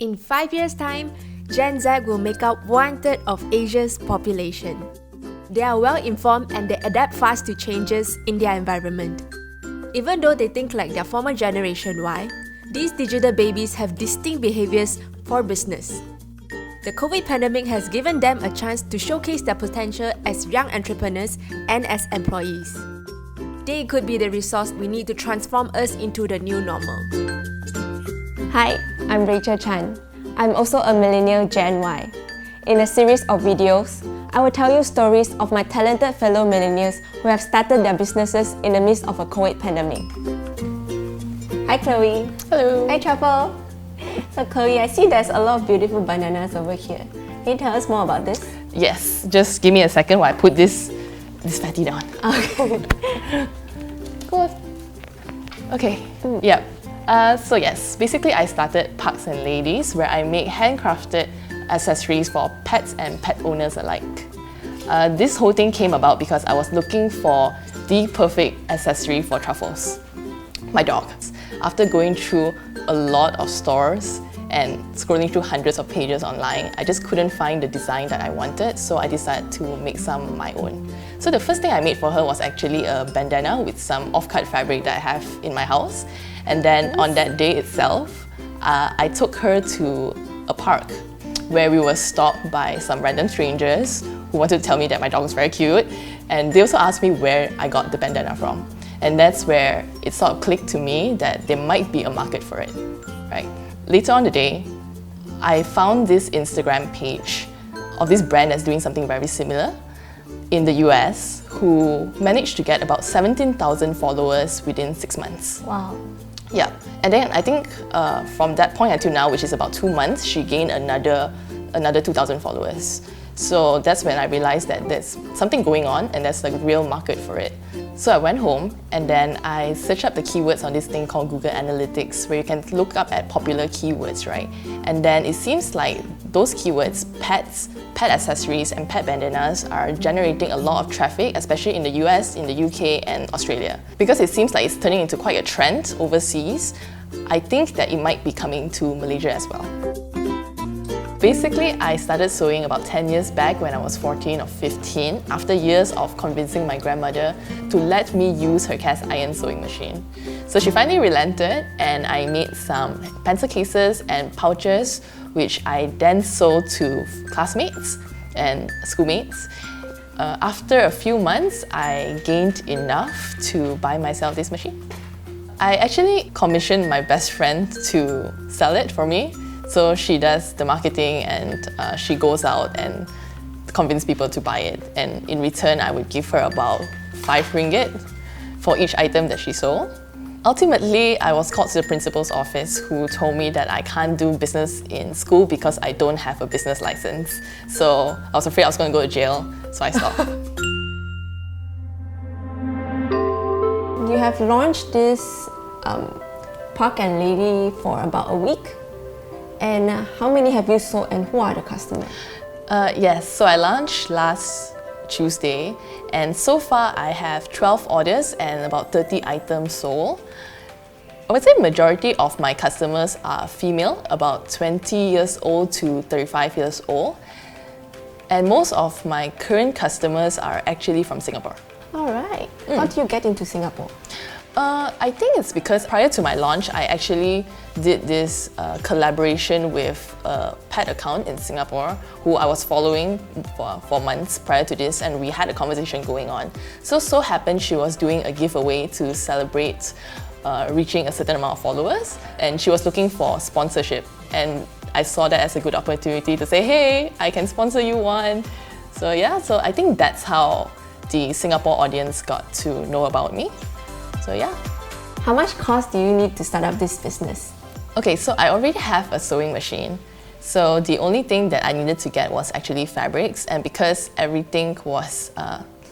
In 5 years' time, Gen Z will make up 1/3 of Asia's population. They are well informed and they adapt fast to changes in their environment. Even though they think like their former generation Y, these digital babies have distinct behaviors for business. The COVID pandemic has given them a chance to showcase their potential as young entrepreneurs and as employees. They could be the resource we need to transform us into the new normal. Hi, I'm Rachel Chan. I'm also a millennial Gen Y. In a series of videos, I will tell you stories of my talented fellow millennials who have started their businesses in the midst of a COVID pandemic. Hi Chloe. Hello. Hi Truffle. So Chloe, I see there's a lot of beautiful bananas over here. Can you tell us more about this? Yes, just give me a second while I put this fatty down. Okay. Cool. Okay, yep. So yes, basically I started Parks and Ladies where I make handcrafted accessories for pets and pet owners alike. This whole thing came about because I was looking for the perfect accessory for Truffles, my dog. After going through a lot of stores and scrolling through hundreds of pages online, I just couldn't find the design that I wanted, so I decided to make some of my own. So the first thing I made for her was actually a bandana with some off-cut fabric that I have in my house. And then on that day itself, I took her to a park where we were stopped by some random strangers who wanted to tell me that my dog was very cute, and they also asked me where I got the bandana from. And that's where it sort of clicked to me that there might be a market for it, right? Later on the day, I found this Instagram page of this brand that's doing something very similar in the US who managed to get about 17,000 followers within 6 months. Wow. Yeah, and then I think from that point until now, which is about 2 months, she gained another 2,000 followers. So that's when I realized that there's something going on and there's a real market for it. So I went home and then I searched up the keywords on this thing called Google Analytics where you can look up at popular keywords, right? And then it seems like those keywords, pets, pet accessories and pet bandanas are generating a lot of traffic, especially in the US, in the UK and Australia. Because it seems like it's turning into quite a trend overseas, I think that it might be coming to Malaysia as well. Basically, I started sewing about 10 years back when I was 14 or 15 after years of convincing my grandmother to let me use her cast iron sewing machine. So she finally relented and I made some pencil cases and pouches which I then sold to classmates and schoolmates. After a few months, I gained enough to buy myself this machine. I actually commissioned my best friend to sell it for me. So she does the marketing and she goes out and convince people to buy it. And in return, I would give her about 5 ringgit for each item that she sold. Ultimately, I was called to the principal's office who told me that I can't do business in school because I don't have a business license. So I was afraid I was going to go to jail, so I stopped. You have launched this Park and Lady for about a week. And how many have you sold and who are the customers? Yes, so I launched last Tuesday and so far I have 12 orders and about 30 items sold. I would say majority of my customers are female, about 20 years old to 35 years old. And most of my current customers are actually from Singapore. Alright. How do you get into Singapore? I think it's because prior to my launch, I actually did this collaboration with a pet account in Singapore who I was following for months prior to this, and we had a conversation going on. So happened she was doing a giveaway to celebrate reaching a certain amount of followers, and she was looking for sponsorship. And I saw that as a good opportunity to say, hey, I can sponsor you one. So yeah, so I think that's how the Singapore audience got to know about me. So yeah. How much cost do you need to start up this business? Okay, so I already have a sewing machine. So the only thing that I needed to get was actually fabrics, and because everything was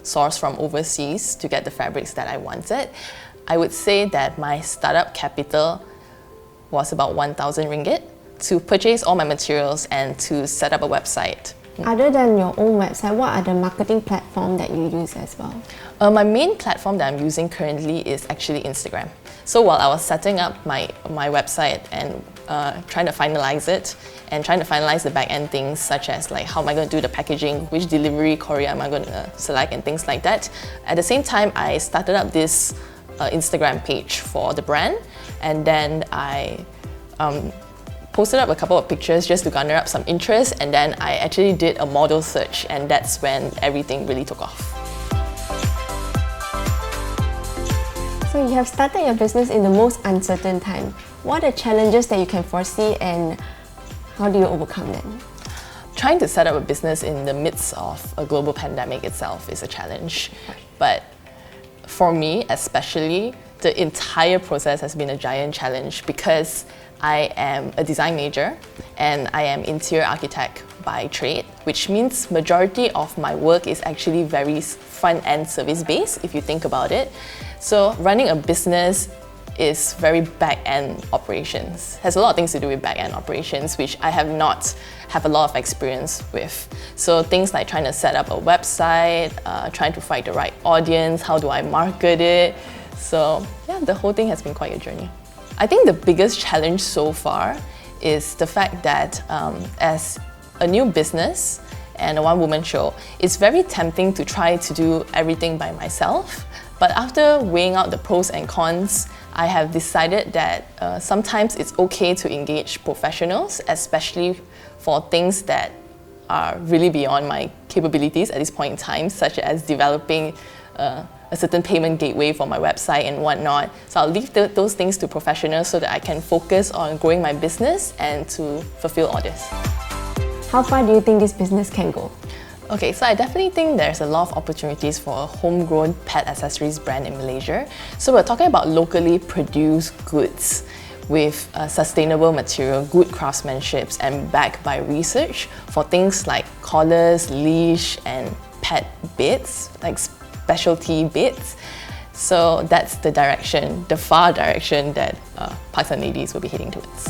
sourced from overseas to get the fabrics that I wanted, I would say that my startup capital was about 1,000 ringgit to purchase all my materials and to set up a website. Other than your own website, what are the marketing platforms that you use as well? My main platform that I'm using currently is actually Instagram. So while I was setting up my website and trying to finalize it and trying to finalize the back-end things such as like how am I going to do the packaging, which delivery courier am I going to select and things like that. At the same time, I started up this Instagram page for the brand, and then I posted up a couple of pictures just to garner up some interest, and then I actually did a model search, and that's when everything really took off. So you have started your business in the most uncertain time. What are the challenges that you can foresee and how do you overcome them? Trying to set up a business in the midst of a global pandemic itself is a challenge. But for me especially, the entire process has been a giant challenge because I am a design major and I am interior architect by trade, which means majority of my work is actually very front-end service-based if you think about it. So running a business is very back-end operations. Has a lot of things to do with back-end operations, which I have not have a lot of experience with. So things like trying to set up a website, trying to find the right audience, how do I market it. So yeah, the whole thing has been quite a journey. I think the biggest challenge so far is the fact that as a new business and a one-woman show, it's very tempting to try to do everything by myself. But after weighing out the pros and cons, I have decided that sometimes it's okay to engage professionals, especially for things that are really beyond my capabilities at this point in time, such as developing a certain payment gateway for my website and whatnot. So I'll leave those things to professionals so that I can focus on growing my business and to fulfill all this. How far do you think this business can go? Okay, so I definitely think there's a lot of opportunities for a homegrown pet accessories brand in Malaysia. So we're talking about locally produced goods with sustainable material, good craftsmanship, and backed by research for things like collars, leash, and pet beds, like specialty beds. So that's the direction, the far direction that Parks and Ladies will be heading towards.